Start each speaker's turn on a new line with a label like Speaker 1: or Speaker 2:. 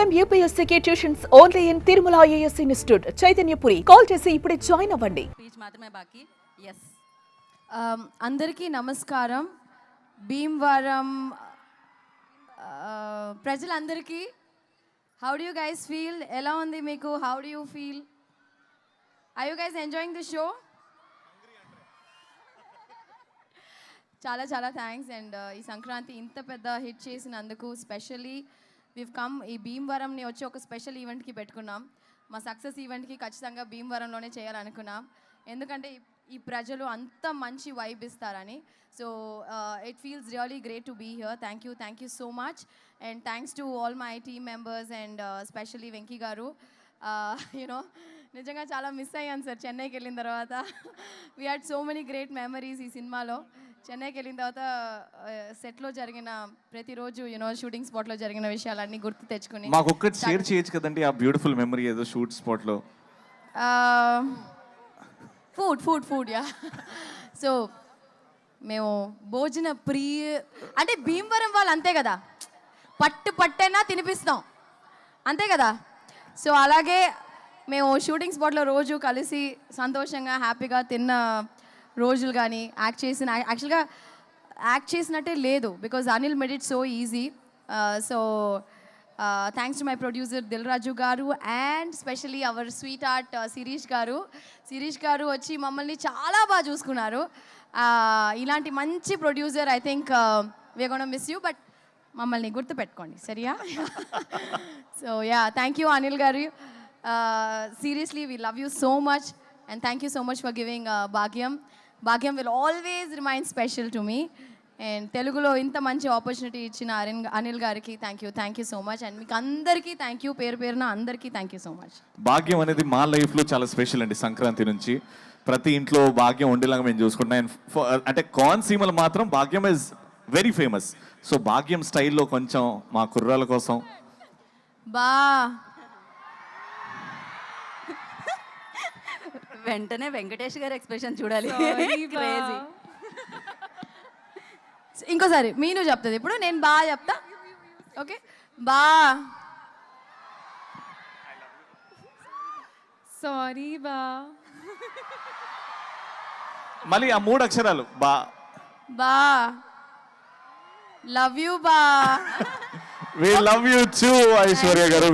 Speaker 1: IIM UPSC tuitions only in Tirumala IAS institute Chaitanyapuri. Call చేసి ఇప్పుడే join అవ్వండి.
Speaker 2: స్పీచ్ మాత్రమే బాకీ. ఎస్,
Speaker 3: అందరికీ నమస్కారం. భీమవరం ప్రజలందరికీ how do you guys feel? ఎలా ఉంది మీకు? How do you feel? Are you guys enjoying the show? చాలా చాలా థ్యాంక్స్. అండ్ ఈ సంక్రాంతి ఇంత పెద్ద హిట్ చేసినందుకు స్పెషల్లీ వివ్ కమ్ ఈ భీమవరంని వచ్చి ఒక స్పెషల్ ఈవెంట్కి పెట్టుకున్నాం. మా సక్సెస్ ఈవెంట్కి ఖచ్చితంగా భీమవరంలోనే చేయాలనుకున్నాం, ఎందుకంటే ఈ ప్రజలు అంత మంచి వైబ్ ఇస్తారని. So it feels really great to be here. Thank you so much. And thanks to all my team members and specially Venky garu. You know నిజంగా చాలా మిస్ అయ్యాను సార్ చెన్నైకి వెళ్ళిన తర్వాత. We had so many great memories ఈ సినిమాలో. చెన్నైకి వెళ్ళిన తర్వాత సెట్లో జరిగిన ప్రతిరోజు షూటింగ్ స్పాట్లో జరిగిన విషయాలన్నీ గుర్తు తెచ్చుకుని
Speaker 4: మాకు ఒక్కటి షేర్ చేయొచ్చు కదండి ఆ బ్యూటిఫుల్ మెమరీ ఏదో షూట్ స్పాట్లో.
Speaker 3: Food yeah. సో మేము భోజన అంటే భీమవరం వాళ్ళు అంతే కదా, పట్టైనా తినిపిస్తాం అంతే కదా. సో అలాగే మేము షూటింగ్ స్పాట్లో రోజు కలిసి సంతోషంగా హ్యాపీగా తిన్న రోజులు కానీ యాక్చువల్గా యాక్ట్ చేసినట్టే లేదు, because Anil made it so easy. So thanks to my producer Dil Raju garu and specially our sweetheart Shirish garu వచ్చి మమ్మల్ని చాలా బాగా చూసుకున్నారు. ఇలాంటి మంచి producer I think we're gonna miss you, but మమ్మల్ని గుర్తుపెట్టుకోండి సరియా. So ya, thank you Anil garu. Seriously we love you so much and thank you so much for giving Bhagyam will always remain special to me. And Telugulo inta manchi opportunity ichina Anil gariki thank you so much. And meeku andariki thank you, పేరున అందరికీ thank you so much.
Speaker 4: భాగ్యం అనేది మా లైఫ్లో చాలా special అండి. సంక్రాంతి నుంచి ప్రతి ఇంట్లో భాగ్యం ఉండేలాగా మేము చూసుకుంటాం. అంటే కోనసీమలో మాత్రం భాగ్యం ఇస్ వెరీ ఫేమస్. సో భాగ్యం స్టైల్లో కొంచెం మా కుర్రాల కోసం
Speaker 2: వెంటనే వెంకటేష్ గారి ఎక్స్ప్రెషన్ చూడాలి.
Speaker 3: ఇంకోసారి మీను చెప్తుంది, ఇప్పుడు నేను చెప్తా. ఓకే, సారీ
Speaker 4: మళ్ళీ ఆ 3 అక్షరాలు
Speaker 3: love you
Speaker 4: we love you too Aishwarya గారు.